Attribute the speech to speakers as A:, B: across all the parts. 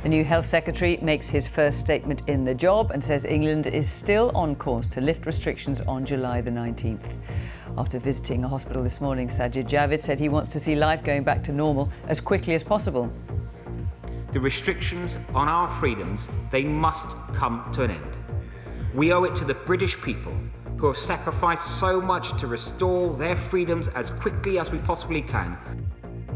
A: The new Health Secretary makes his first statement in the job and says England is still on course to lift restrictions on July the 19th. After visiting a hospital this morning, Sajid Javid said he wants to see life going back to normal as quickly as possible.
B: The restrictions on our freedoms, they must come to an end. We owe it to the British people who have sacrificed so much to restore their freedoms as quickly as we possibly can.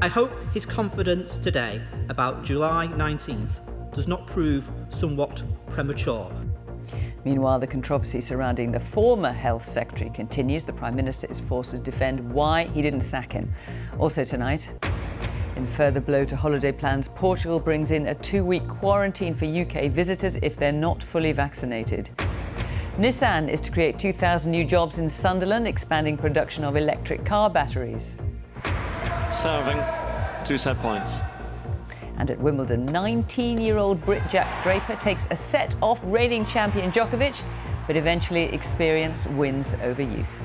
C: I hope his confidence today about July 19th does not prove somewhat premature.
A: Meanwhile, the controversy surrounding the former Health Secretary continues. The Prime Minister is forced to defend why he didn't sack him. Also tonight, in further blow to holiday plans, Portugal brings in a 2-week quarantine for UK visitors if they're not fully vaccinated. Nissan is to create 2,000 new jobs in Sunderland, expanding production of electric car batteries.
D: Serving 2 set points.
A: And at Wimbledon, 19-year-old Brit Jack Draper takes a set off reigning champion Djokovic, but eventually experience wins over youth.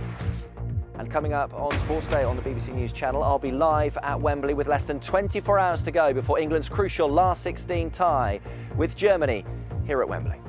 E: And coming up on Sports Day on the BBC News Channel, I'll be live at Wembley with less than 24 hours to go before England's crucial last 16 tie with Germany here at Wembley.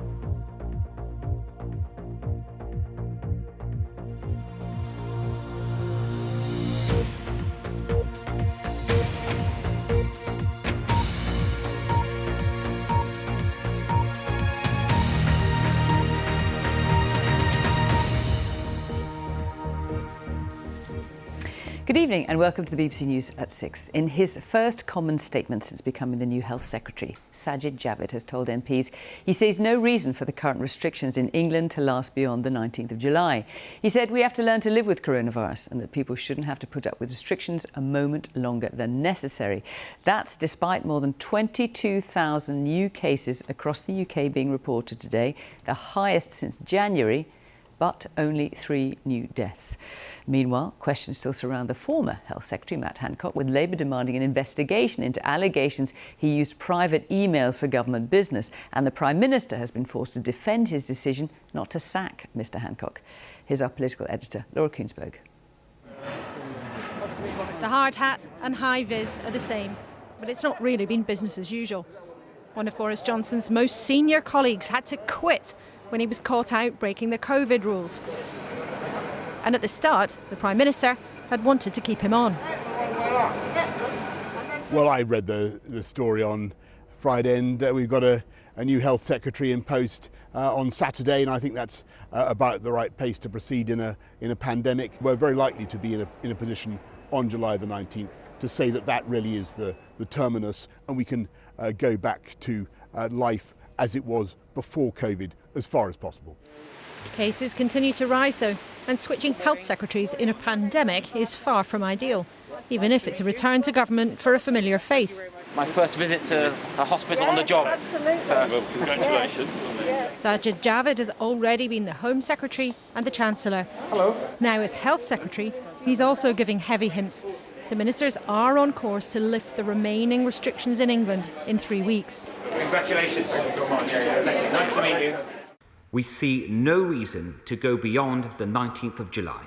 A: Good evening and welcome to the BBC News at 6. In his first common statement since becoming the new Health Secretary, Sajid Javid has told MPs he sees no reason for the current restrictions in England to last beyond the 19th of July. He said we have to learn to live with coronavirus and that people shouldn't have to put up with restrictions a moment longer than necessary. That's despite more than 22,000 new cases across the UK being reported today, the highest since January, but only 3 new deaths. Meanwhile, questions still surround the former Health Secretary, Matt Hancock, with Labour demanding an investigation into allegations he used private emails for government business. And the Prime Minister has been forced to defend his decision not to sack Mr Hancock. Here's our political editor, Laura Koonsberg.
F: The hard hat and high vis are the same, but it's not really been business as usual. One of Boris Johnson's most senior colleagues had to quit when he was caught out breaking the COVID rules. And at the start, the Prime Minister had wanted to keep him on.
G: Well, I read the story on Friday, and we've got a new Health Secretary in post on Saturday, and I think that's about the right pace to proceed in a pandemic. We're very likely to be in a position on July the 19th to say that really is the terminus, and we can go back to life as it was before COVID as far as possible.
F: Cases continue to rise though, and switching health secretaries in a pandemic is far from ideal, even if it's a return to government for a familiar face.
H: My first visit to a hospital on the job.
D: Well, congratulations.
F: Sajid Javid has already been the Home Secretary and the Chancellor.
H: Hello.
F: Now as Health Secretary, he's also giving heavy hints. The ministers are on course to lift the remaining restrictions in England in 3 weeks.
H: Congratulations. Thank you so much. Nice to meet you.
B: We see no reason to go beyond the 19th of July.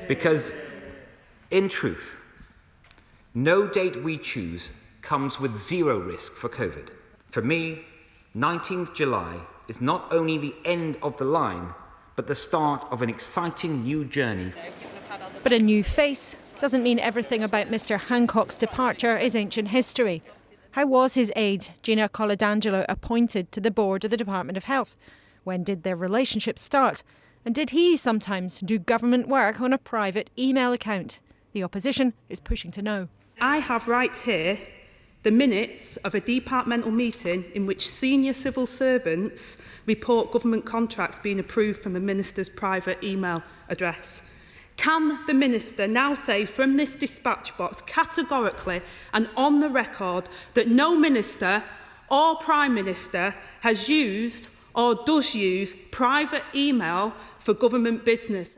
B: Because, in truth, no date we choose comes with zero risk for COVID. For me, 19th July is not only the end of the line, but the start of an exciting new journey.
F: But a new face doesn't mean everything about Mr Hancock's departure is ancient history. How was his aide, Gina Coladangelo, appointed to the board of the Department of Health? When did their relationship start? And did he sometimes do government work on a private email account? The opposition is pushing to know.
I: I have right here the minutes of a departmental meeting in which senior civil servants report government contracts being approved from a minister's private email address. Can the minister now say from this dispatch box categorically and on the record that no minister or prime minister has used or does use private email for government business?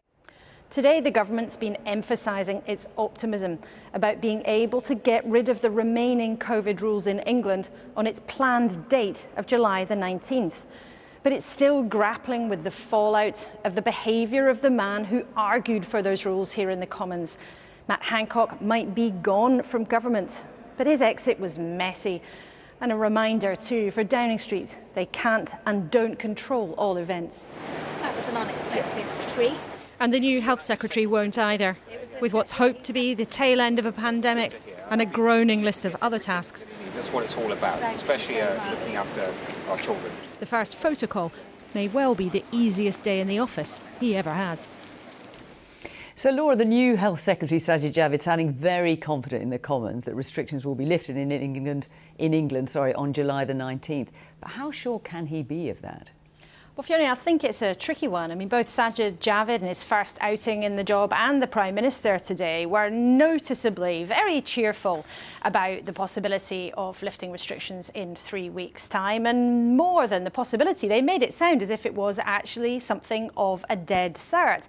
F: Today, the government's been emphasising its optimism about being able to get rid of the remaining COVID rules in England on its planned date of July the 19th. But it's still grappling with the fallout of the behaviour of the man who argued for those rules here in the Commons. Matt Hancock might be gone from government, but his exit was messy. And a reminder too, for Downing Street, they can't and don't control all events.
J: That was an unexpected treat.
F: And the new Health Secretary won't either, with what's hoped to be the tail end of a pandemic and a groaning list of other tasks.
K: That's what it's all about, especially looking after our children.
F: The first photo call may well be the easiest day in the office he ever has.
A: So, Laura, the new Health Secretary, Sajid Javid, sounding very confident in the Commons that restrictions will be lifted in England on July the 19th. But how sure can he be of that?
F: Well, Fiona, I think it's a tricky one. I mean, both Sajid Javid in his first outing in the job and the Prime Minister today were noticeably very cheerful about the possibility of lifting restrictions in 3 weeks' time. And more than the possibility, they made it sound as if it was actually something of a dead cert.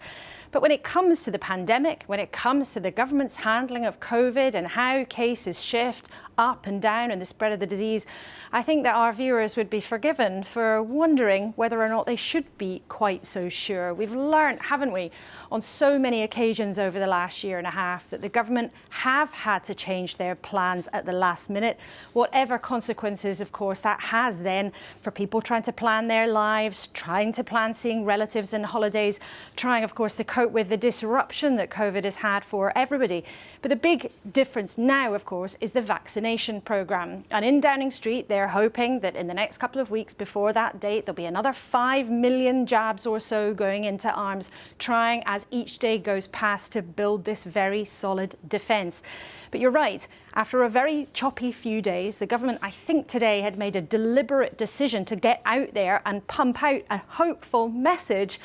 F: But when it comes to the pandemic, when it comes to the government's handling of COVID and how cases shift up and down and the spread of the disease, I think that our viewers would be forgiven for wondering whether or not they should be quite so sure. We've learnt, haven't we, on so many occasions over the last year and a half that the government have had to change their plans at the last minute, whatever consequences, of course, that has then for people trying to plan their lives, trying to plan seeing relatives and holidays, trying, of course, to cope with the disruption that COVID has had for everybody. But the big difference now, of course, is the vaccination programme. And in Downing Street, they're hoping that in the next couple of weeks before that date, there'll be another 5 million jabs or so going into arms, trying as each day goes past to build this very solid defence. But you're right, after a very choppy few days, the government, I think today, had made a deliberate decision to get out there and pump out a hopeful message.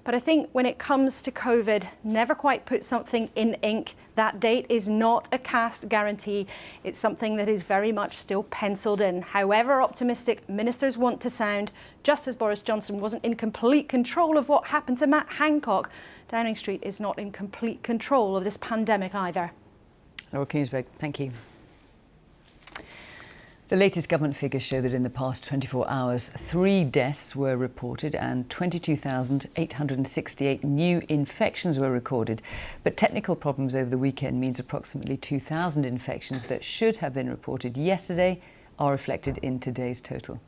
F: But I think when it comes to COVID, never quite put something in ink. That date is not a cast guarantee. It's something that is very much still penciled in. However optimistic ministers want to sound, just as Boris Johnson wasn't in complete control of what happened to Matt Hancock, Downing Street is not in complete control of this pandemic either.
A: Laura Koonsberg, thank you. The latest government figures show that in the past 24 hours, 3 deaths were reported and 22,868 new infections were recorded. But technical problems over the weekend means approximately 2,000 infections that should have been reported yesterday are reflected in today's total.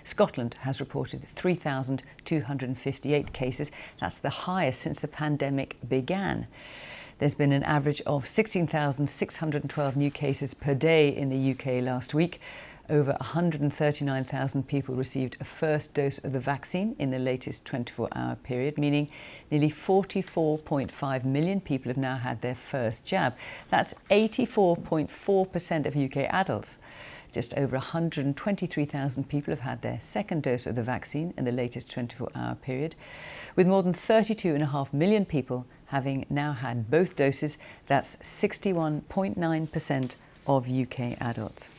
A: Scotland has reported 3,258 cases. That's the highest since the pandemic began. There's been an average of 16,612 new cases per day in the UK last week. Over 139,000 people received a first dose of the vaccine in the latest 24-hour period, meaning nearly 44.5 million people have now had their first jab. That's 84.4% of UK adults. Just over 123,000 people have had their second dose of the vaccine in the latest 24-hour period, with more than 32.5 million people having now had both doses. That's 61.9% of UK adults.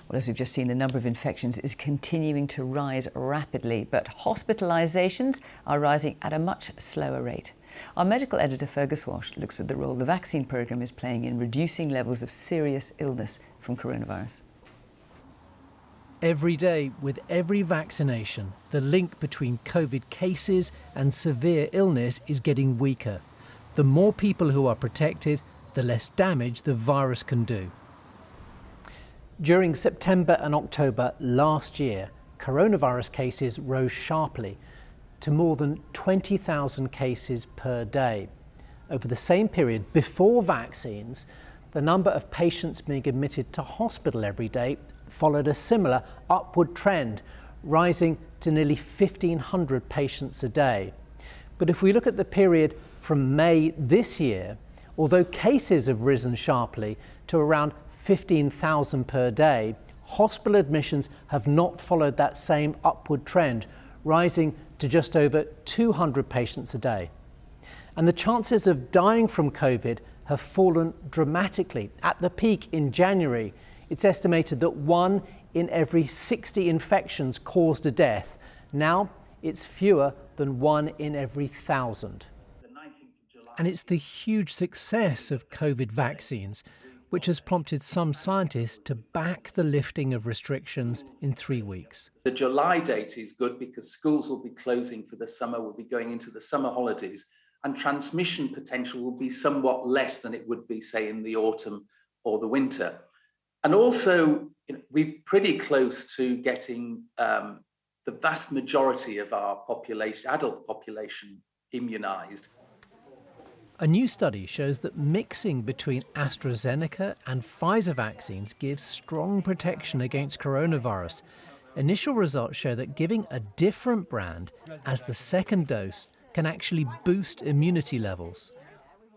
A: Well, as we've just seen, the number of infections is continuing to rise rapidly, but hospitalisations are rising at a much slower rate. Our medical editor, Fergus Walsh, looks at the role the vaccine programme is playing in reducing levels of serious illness from coronavirus.
L: Every day, with every vaccination, the link between COVID cases and severe illness is getting weaker. The more people who are protected, the less damage the virus can do. During September and October last year, coronavirus cases rose sharply to more than 20,000 cases per day. Over the same period before vaccines, the number of patients being admitted to hospital every day followed a similar upward trend, rising to nearly 1,500 patients a day. But if we look at the period from May this year, although cases have risen sharply to around 15,000 per day, hospital admissions have not followed that same upward trend, rising to just over 200 patients a day. And the chances of dying from COVID have fallen dramatically. At the peak in January, it's estimated that 1 in every 60 infections caused a death. Now it's fewer than 1 in every 1,000.
M: And it's the huge success of COVID vaccines which has prompted some scientists to back the lifting of restrictions in 3 weeks.
N: The July date is good because schools will be closing for the summer, we'll be going into the summer holidays, and transmission potential will be somewhat less than it would be, say, in the autumn or the winter. And also, we're pretty close to getting the vast majority of our population, adult population, immunised.
L: A new study shows that mixing between AstraZeneca and Pfizer vaccines gives strong protection against coronavirus. Initial results show that giving a different brand as the second dose can actually boost immunity levels.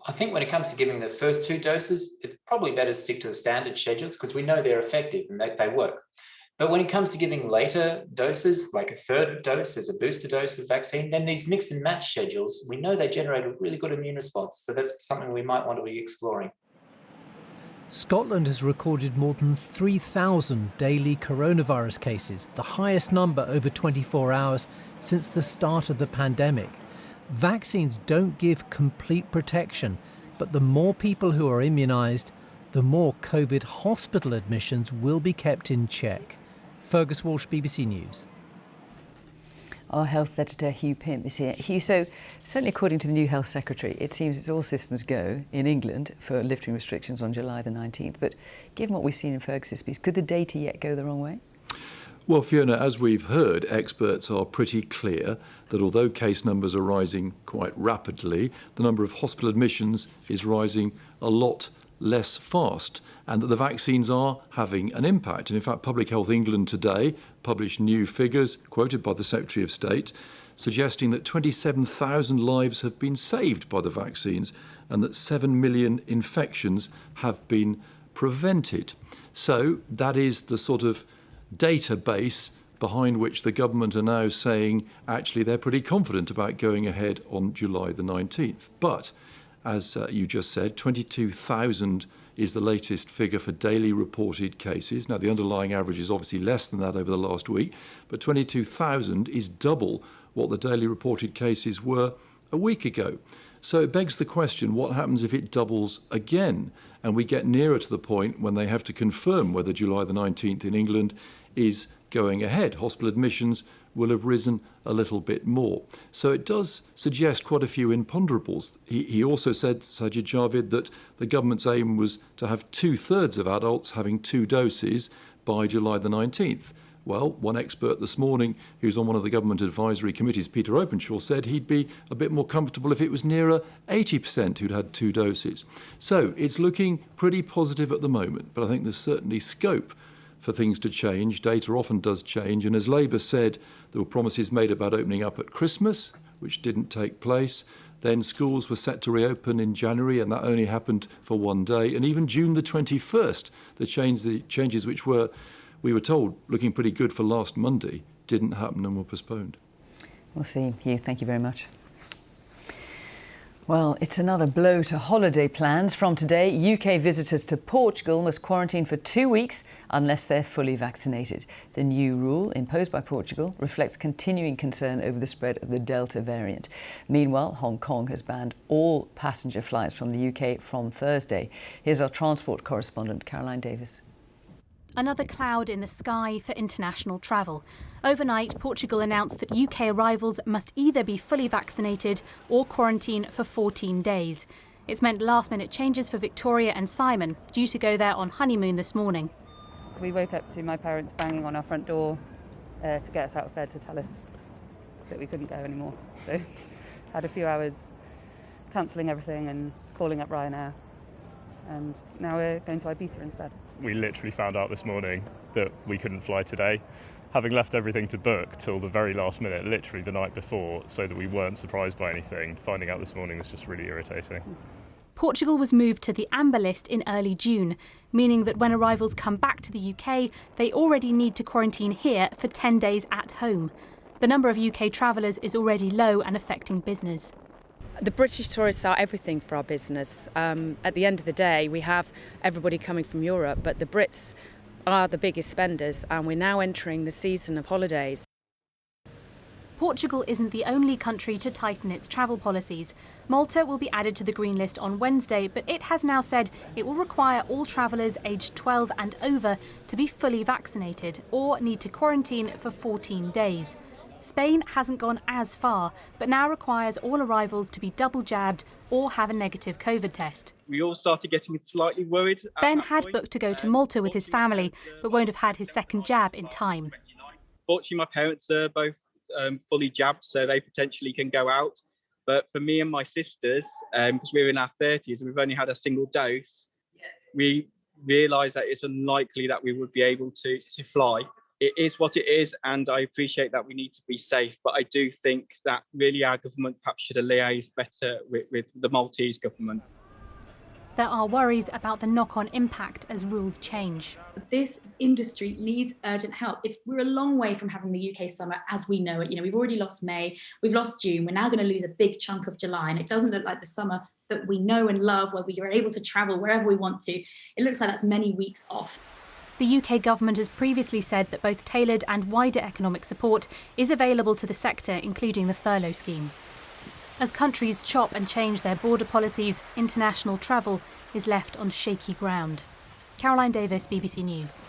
O: I think when it comes to giving the first 2 doses, it's probably better to stick to the standard schedules because we know they're effective and they work. But when it comes to giving later doses, like a third dose as a booster dose of vaccine, then these mix and match schedules, we know they generate a really good immune response. So that's something we might want to be exploring.
L: Scotland has recorded more than 3,000 daily coronavirus cases, the highest number over 24 hours since the start of the pandemic. Vaccines don't give complete protection, but the more people who are immunised, the more COVID hospital admissions will be kept in check. Fergus Walsh, BBC News.
A: Our health editor Hugh Pym is here. Hugh, so certainly according to the new health secretary, it seems it's all systems go in England for lifting restrictions on July the 19th. But given what we've seen in Fergus's piece, could the data yet go the wrong way?
P: Well, Fiona, as we've heard, experts are pretty clear that although case numbers are rising quite rapidly, the number of hospital admissions is rising a lot less fast, and that the vaccines are having an impact. And in fact, Public Health England today published new figures, quoted by the Secretary of State, suggesting that 27,000 lives have been saved by the vaccines and that 7 million infections have been prevented. So that is the sort of database behind which the government are now saying actually they're pretty confident about going ahead on July the 19th. But as you just said, 22,000 is the latest figure for daily reported cases. Now, the underlying average is obviously less than that over the last week, but 22,000 is double what the daily reported cases were a week ago. So it begs the question, what happens if it doubles again and we get nearer to the point when they have to confirm whether July the 19th in England is going ahead? Hospital admissions will have risen a little bit more. So it does suggest quite a few imponderables. He also said, Sajid Javid, that the government's aim was to have 2/3 of adults having 2 doses by July the 19th. Well, one expert this morning, who's on one of the government advisory committees, Peter Openshaw, said he'd be a bit more comfortable if it was nearer 80% who'd had 2 doses. So it's looking pretty positive at the moment, but I think there's certainly scope for things to change. Data often does change, and as Labour said, there were promises made about opening up at Christmas, which didn't take place. Then schools were set to reopen in January, and that only happened for 1 day. And even June the 21st, the changes which were, we were told, looking pretty good for last Monday, didn't happen and were postponed.
A: We'll see. Hugh, thank you very much. Well, it's another blow to holiday plans. From today, UK visitors to Portugal must quarantine for 2 weeks unless they're fully vaccinated. The new rule, imposed by Portugal, reflects continuing concern over the spread of the Delta variant. Meanwhile, Hong Kong has banned all passenger flights from the UK from Thursday. Here's our transport correspondent, Caroline Davis.
Q: Another cloud in the sky for international travel. Overnight, Portugal announced that UK arrivals must either be fully vaccinated or quarantine for 14 days. It's meant last-minute changes for Victoria and Simon, due to go there on honeymoon this morning.
R: So we woke up to my parents banging on our front door to get us out of bed to tell us that we couldn't go anymore. So had a few hours cancelling everything and calling up Ryanair. And now we're going to Ibiza instead.
S: We literally found out this morning that we couldn't fly today, having left everything to book till the very last minute, literally the night before, so that we weren't surprised by anything. Finding out this morning was just really irritating.
Q: Portugal was moved to the amber list in early June, meaning that when arrivals come back to the UK, they already need to quarantine here for 10 days at home. The number of UK travellers is already low and affecting business.
R: The British tourists are everything for our business. At the end of the day, we have everybody coming from Europe, but the Brits are the biggest spenders, and we're now entering the season of holidays.
Q: Portugal isn't the only country to tighten its travel policies. Malta will be added to the green list on Wednesday, but it has now said it will require all travellers aged 12 and over to be fully vaccinated or need to quarantine for 14 days. Spain hasn't gone as far, but now requires all arrivals to be double jabbed or have a negative COVID test.
T: We all started getting slightly worried.
Q: Ben had booked to go to Malta with his family, but won't have had his second jab in time.
T: Fortunately, my parents are both fully jabbed, so they potentially can go out. But for me and my sisters, because we're in our 30s and we've only had a single dose, we realised that it's unlikely that we would be able to fly. It is what it is, and I appreciate that we need to be safe, but I do think that really our government perhaps should liaise better with the Maltese government.
Q: There are worries about the knock-on impact as rules change.
U: This industry needs urgent help. We're a long way from having the UK summer as we know it. We've already lost May, we've lost June, we're now going to lose a big chunk of July, and it doesn't look like the summer that we know and love, where we are able to travel wherever we want to. It looks like that's many weeks off.
Q: The UK government has previously said that both tailored and wider economic support is available to the sector, including the furlough scheme. As countries chop and change their border policies, international travel is left on shaky ground. Caroline Davis, BBC News.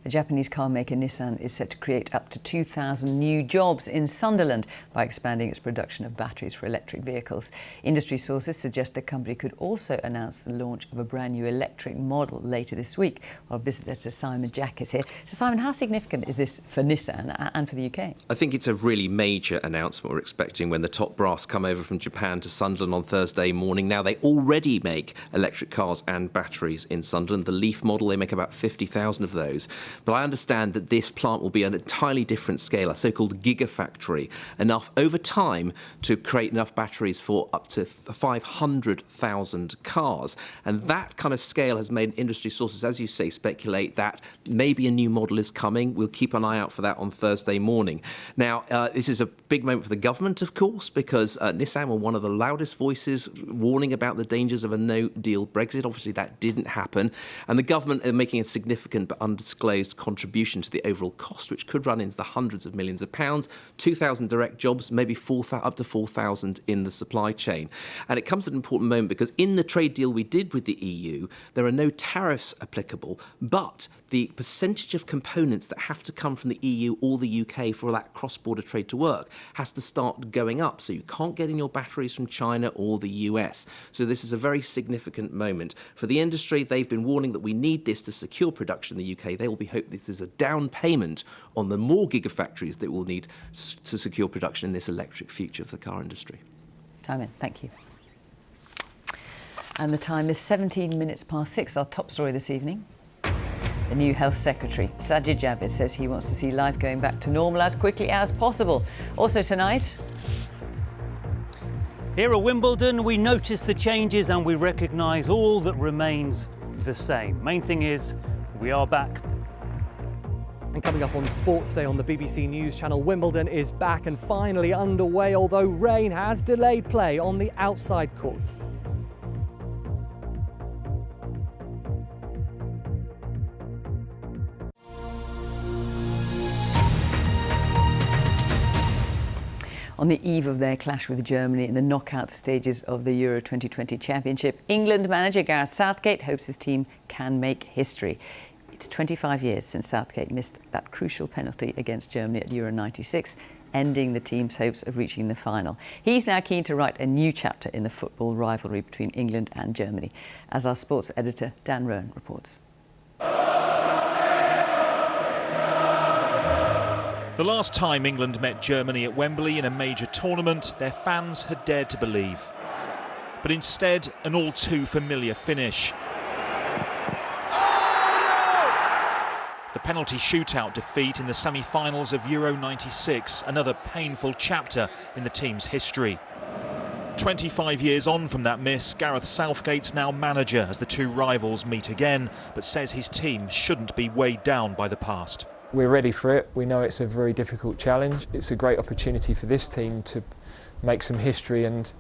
A: The Japanese car maker Nissan is set to create up to 2,000 new jobs in Sunderland by expanding its production of batteries for electric vehicles. Industry sources suggest the company could also announce the launch of a brand new electric model later this week. Well, business editor Simon Jack is here. So Simon, how significant is this for Nissan and for the UK?
V: I think it's a really major announcement we're expecting when the top brass come over from Japan to Sunderland on Thursday morning. Now, they already make electric cars and batteries in Sunderland. The Leaf model, they make about 50,000 of those. But I understand that this plant will be an entirely different scale, a so-called gigafactory, enough over time to create enough batteries for up to 500,000 cars. And that kind of scale has made industry sources, as you say, speculate that maybe a new model is coming. We'll keep an eye out for that on Thursday morning. Now, this is a big moment for the government, of course, because Nissan were one of the loudest voices warning about the dangers of a no-deal Brexit. Obviously, that didn't happen. And the government are making a significant but undisclosed contribution to the overall cost, which could run into the hundreds of millions of pounds, 2,000 direct jobs, maybe up to 4,000 in the supply chain. And it comes at an important moment because in the trade deal we did with the EU, there are no tariffs applicable, but the percentage of components that have to come from the EU or the UK for that cross-border trade to work has to start going up. So you can't get in your batteries from China or the US. So this is a very significant moment. For the industry, they've been warning that we need this to secure production in the UK. They will be hoping this is a down payment on the more gigafactories that we'll need to secure production in this electric future of the car industry.
A: Simon, thank you. And the time is 17 minutes past 6. Our top story this evening. The new Health Secretary, Sajid Javid, says he wants to see life going back to normal as quickly as possible. Also tonight...
W: Here at Wimbledon, we notice the changes and we recognise all that remains the same. Main thing is, we are back.
X: And coming up on Sports Day on the BBC News channel, Wimbledon is back and finally underway, although rain has delayed play on the outside courts.
A: On the eve of their clash with Germany in the knockout stages of the Euro 2020 Championship, England manager Gareth Southgate hopes his team can make history. It's 25 years since Southgate missed that crucial penalty against Germany at Euro 96, ending the team's hopes of reaching the final. He's now keen to write a new chapter in the football rivalry between England and Germany, as our sports editor Dan Rowan reports.
Y: The last time England met Germany at Wembley in a major tournament, their fans had dared to believe. But instead, an all too familiar finish. The penalty shootout defeat in the semi-finals of Euro 96, another painful chapter in the team's history. 25 years on from that miss, Gareth Southgate's now manager as the two rivals meet again, but says his team shouldn't be weighed down by the past.
Z: We're ready for it. We know it's a very difficult challenge. It's a great opportunity for this team to make some history and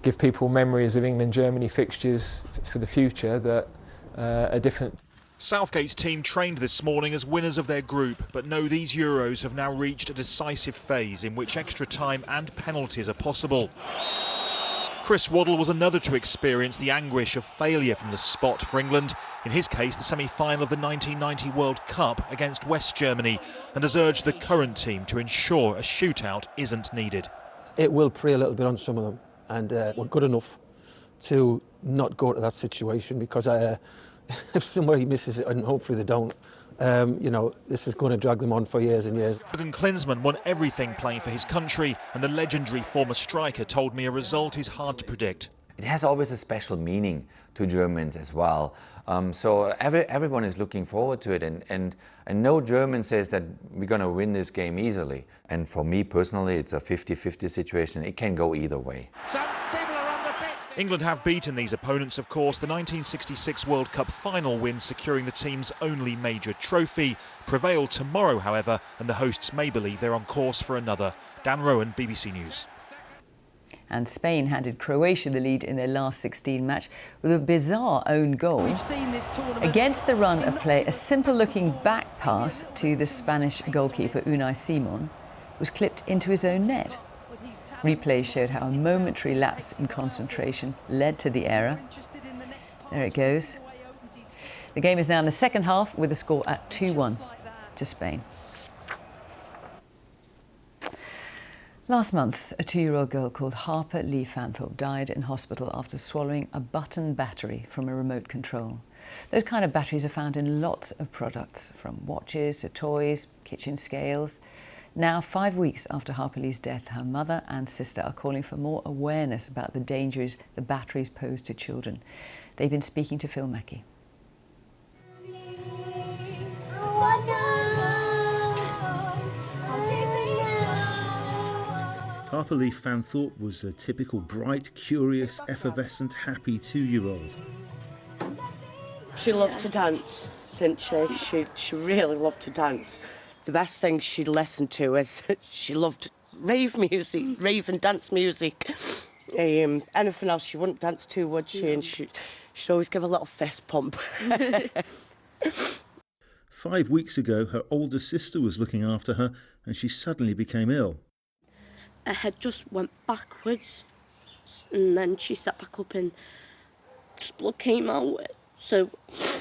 Z: give people memories of England-Germany fixtures for the future that are different.
Y: Southgate's team trained this morning as winners of their group, but know these Euros have now reached a decisive phase in which extra time and penalties are possible. Chris Waddle was another to experience the anguish of failure from the spot for England, in his case the semi-final of the 1990 World Cup against West Germany, and has urged the current team to ensure a shootout isn't needed.
B: It will prey a little bit on some of them, and we're good enough to not go to that situation, because if somebody misses it, and hopefully they don't, you know, this is going to drag them on for years and years.
Y: Jurgen Klinsmann won everything playing for his country, and the legendary former striker told me a result is hard to predict.
C: It has always a special meaning to Germans as well. So everyone is looking forward to it, and no German says that we're going to win this game easily. And for me personally, it's a 50-50 situation. It can go either way.
Y: England have beaten these opponents, of course. The 1966 World Cup final win, securing the team's only major trophy, prevailed tomorrow, however, and the hosts may believe they're on course for another. Dan Rowan, BBC News.
A: And Spain handed Croatia the lead in their last 16 match with a bizarre own goal.
D: We've seen this tournament
A: against the run of play, a simple-looking back pass to the Spanish goalkeeper Unai Simon was clipped into his own net. Replay showed how a momentary lapse in concentration led to the error. There it goes. The game is now in the second half with the score at 2-1 to Spain. Last month, a 2-year-old girl called Harper Lee Fanthorpe died in hospital after swallowing a button battery from a remote control. Those kind of batteries are found in lots of products, from watches to toys, kitchen scales. Now, 5 weeks after Harper Lee's death, her mother and sister are calling for more awareness about the dangers the batteries pose to children. They've been speaking to Phil Mackey.
E: Harper Lee Fanthorpe was a typical bright, curious, effervescent, happy 2-year-old.
G: She loved to dance, didn't she? She really loved to dance. The best thing she'd listen to is she loved rave music, rave and dance music. Anything else she wouldn't dance to, would she? And she'd always give a little fist pump.
E: 5 weeks ago, her older sister was looking after her and she suddenly became ill.
H: Her head just went backwards and then she sat back up and just blood came out. So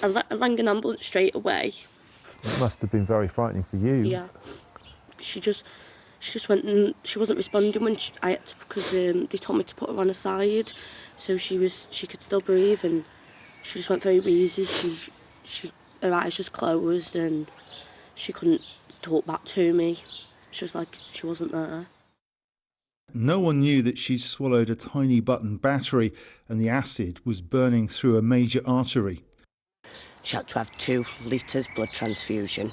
H: I rang an ambulance straight away.
E: It must have been very frightening for you.
H: Yeah. She just went and she wasn't responding when I had to, because they told me to put her on her side, so she could still breathe, and she just went very wheezy. Her eyes just closed and she couldn't talk back to me. She was like she wasn't there.
E: No one knew that she'd swallowed a tiny button battery and the acid was burning through a major artery.
G: She had to have 2 litres blood transfusion.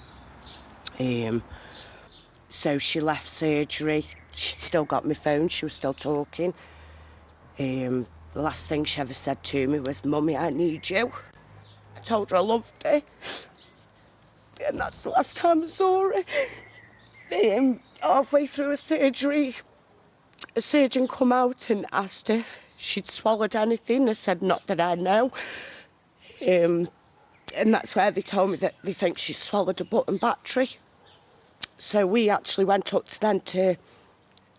G: So she left surgery. She'd still got my phone, she was still talking. The last thing she ever said to me was, "Mummy, I need you." I told her I loved her. And that's the last time I saw her. Halfway through her surgery, a surgeon come out and asked if she'd swallowed anything. I said, "Not that I know." And that's where they told me that they think she swallowed a button battery. So we actually went up to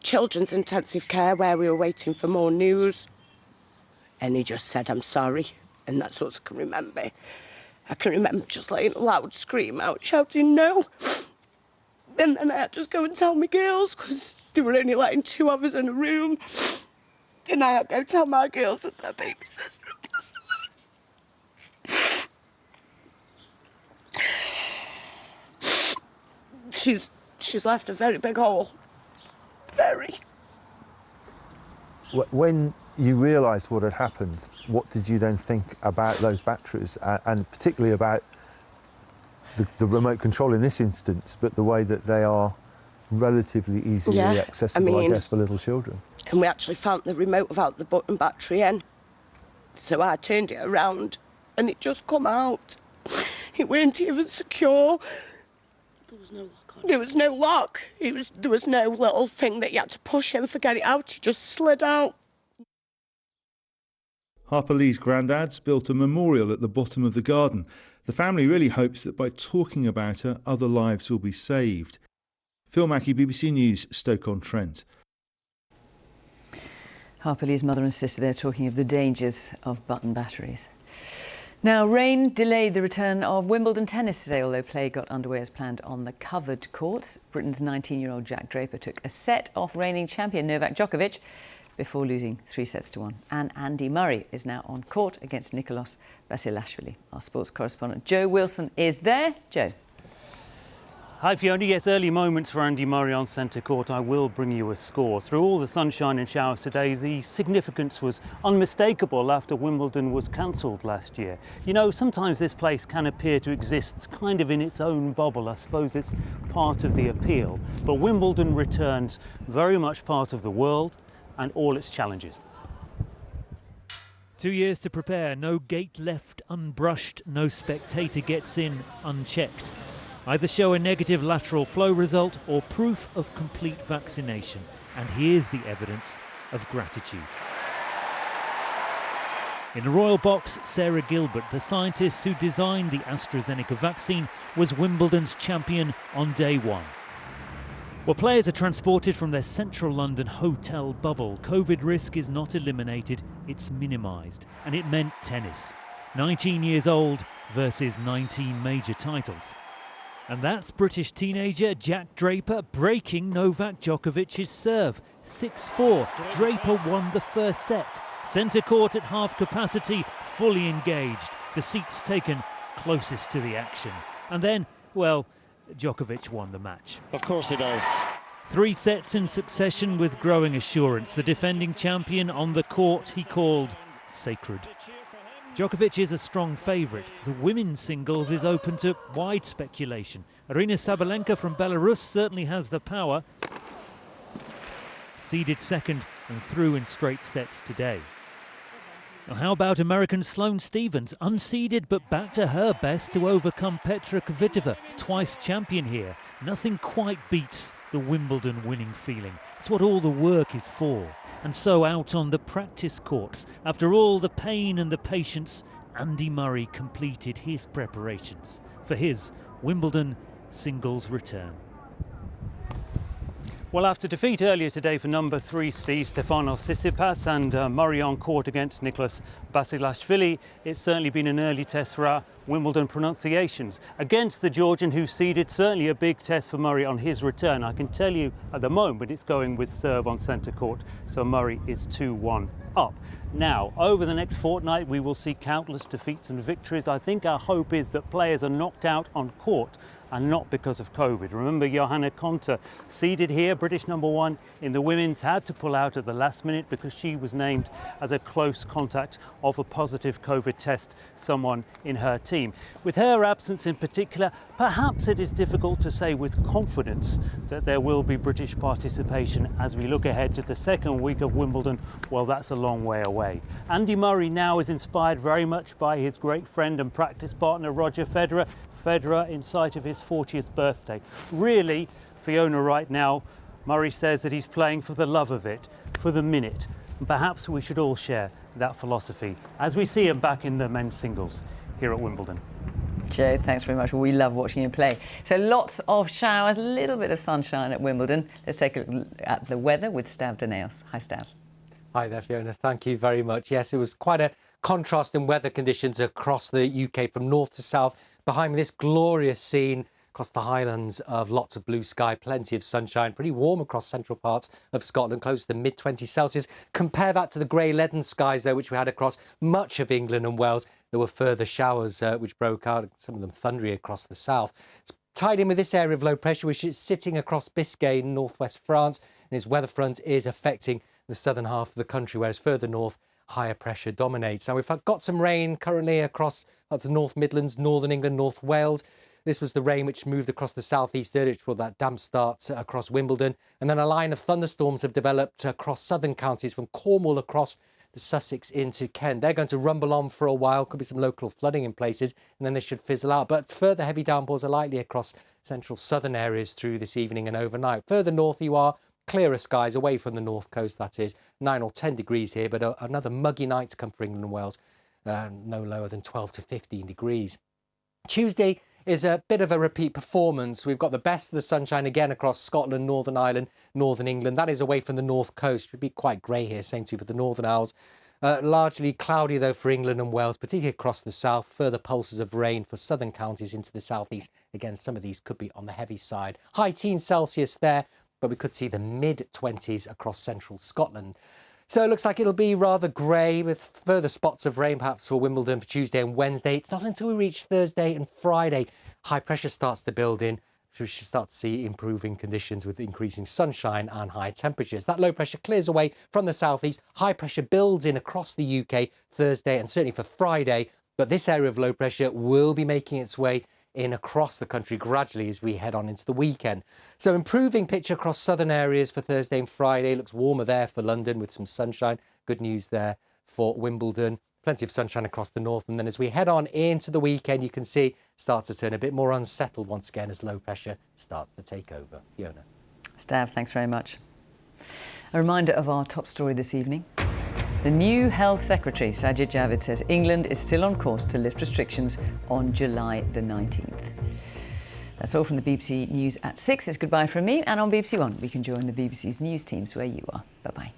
G: children's intensive care where we were waiting for more news. And he just said, "I'm sorry." And that's what I can remember. I can remember just letting a loud scream out, shouting, "No." And then I had to just go and tell my girls, because they were only letting 2 of us in a room. And I had to go tell my girls that their baby sister had passed away. She's left a very big hole. Very.
E: When you realised what had happened, what did you then think about those batteries, and particularly about the remote control in this instance, but the way that they are relatively easily accessible, I guess, for little children?
G: And we actually found the remote without the button battery in. So I turned it around and it just come out. It weren't even secure.
H: There was no lock on.
G: There was no lock. There was no little thing that you had to push in for get it out. It just slid out.
E: Harper Lee's grandad's built a memorial at the bottom of the garden. The family really hopes that by talking about her, other lives will be saved. Phil Mackey, BBC News, Stoke-on-Trent.
A: Harper Lee's mother and sister there talking of the dangers of button batteries. Now, rain delayed the return of Wimbledon tennis today, although play got underway as planned on the covered courts. Britain's 19-year-old Jack Draper took a set off reigning champion Novak Djokovic before losing 3-1. And Andy Murray is now on court against Nicolas Basilashvili. Our sports correspondent Joe Wilson is there. Joe.
W: Hi Fiona, yes, early moments for Andy Murray on centre court. I will bring you a score. Through all the sunshine and showers today, the significance was unmistakable after Wimbledon was cancelled last year. You know, sometimes this place can appear to exist kind of in its own bubble. I suppose it's part of the appeal. But Wimbledon returns very much part of the world and all its challenges.
D: 2 years to prepare, no gate left unbrushed, no spectator gets in unchecked. Either show a negative lateral flow result or proof of complete vaccination. And here's the evidence of gratitude. In the royal box, Sarah Gilbert, the scientist who designed the AstraZeneca vaccine, was Wimbledon's champion on day one. Well, players are transported from their central London hotel bubble. COVID risk is not eliminated, it's minimised. And it meant tennis. 19 years old versus 19 major titles. And that's British teenager Jack Draper breaking Novak Djokovic's serve. 6-4, Draper won the first set. Centre court at half capacity, fully engaged. The seats taken closest to the action. And then, well, Djokovic won the match.
F: Of course he does.
D: 3 sets in succession with growing assurance. The defending champion on the court he called sacred. Djokovic is a strong favourite. The women's singles is open to wide speculation. Aryna Sabalenka from Belarus certainly has the power. Seeded second and through in straight sets today. Now, how about American Sloane Stephens, unseeded but back to her best to overcome Petra Kvitova, twice champion here. Nothing quite beats the Wimbledon winning feeling. It's what all the work is for. And so out on the practice courts, after all the pain and the patience, Andy Murray completed his preparations for his Wimbledon singles return.
W: Well, after defeat earlier today for number 3 Stefanos Tsitsipas and Murray on court against Nicolas Basilashvili, it's certainly been an early test for our Wimbledon pronunciations. Against the Georgian, who seeded, certainly a big test for Murray on his return. I can tell you at the moment it's going with serve on centre court, so Murray is 2-1 up. Now, over the next fortnight, we will see countless defeats and victories. I think our hope is that players are knocked out on court and not because of COVID. Remember, Johanna Konta, seeded here, British number 1 in the women's, had to pull out at the last minute because she was named as a close contact of a positive COVID test, someone in her team. With her absence in particular, perhaps it is difficult to say with confidence that there will be British participation as we look ahead to the second week of Wimbledon. Well, that's a long way away. Andy Murray now is inspired very much by his great friend and practice partner Roger Federer. Federer in sight of his 40th birthday. Really, Fiona, right now, Murray says that he's playing for the love of it, for the minute. And perhaps we should all share that philosophy as we see him back in the men's singles here at Wimbledon.
A: Joe, thanks very much. We love watching him play. So lots of showers, a little bit of sunshine at Wimbledon. Let's take a look at the weather with Stav Daneos. Hi, Stav.
I: Hi there, Fiona. Thank you very much. Yes, it was quite a contrast in weather conditions across the UK from north to south. Behind me, this glorious scene across the Highlands of lots of blue sky, plenty of sunshine, pretty warm across central parts of Scotland, close to the mid-20s Celsius. Compare that to the grey leaden skies, though, which we had across much of England and Wales. There were further showers which broke out, some of them thundery across the south. It's tied in with this area of low pressure, which is sitting across Biscay in northwest France, and its weather front is affecting the southern half of the country, whereas further north, higher pressure dominates. Now, we've got some rain currently across the North Midlands, Northern England, North Wales. This was the rain which moved across the southeast area, which brought that damp start across Wimbledon. And then a line of thunderstorms have developed across southern counties from Cornwall across the Sussex into Kent. They're going to rumble on for a while. Could be some local flooding in places, and then they should fizzle out. But further heavy downpours are likely across central southern areas through this evening and overnight. Further north you are, clearer skies away from the north coast, that is. 9 or 10 degrees here, but another muggy night to come for England and Wales. No lower than 12 to 15 degrees. Tuesday is a bit of a repeat performance. We've got the best of the sunshine again across Scotland, Northern Ireland, Northern England. That is away from the north coast. It would be quite grey here, same too for the Northern Isles. Largely cloudy, though, for England and Wales, particularly across the south. Further pulses of rain for southern counties into the southeast. Again, some of these could be on the heavy side. High teens Celsius there, but we could see the mid-20s across central Scotland. So it looks like it'll be rather grey with further spots of rain perhaps for Wimbledon for Tuesday and Wednesday. It's not until we reach Thursday and Friday high pressure starts to build in. So we should start to see improving conditions with increasing sunshine and high temperatures. That low pressure clears away from the southeast. High pressure builds in across the UK Thursday and certainly for Friday. But this area of low pressure will be making its way in across the country gradually as we head on into the weekend. So improving picture across southern areas for Thursday and Friday. Looks warmer there for London with some sunshine. Good news there for Wimbledon. Plenty of sunshine across the north. And then as we head on into the weekend, you can see it starts to turn a bit more unsettled once again as low pressure starts to take over. Fiona.
A: Stav, thanks very much. A reminder of our top story this evening. The new Health Secretary, Sajid Javid, says England is still on course to lift restrictions on July the 19th. That's all from the BBC News at 6. It's goodbye from me, and on BBC One we can join the BBC's news teams where you are. Bye-bye.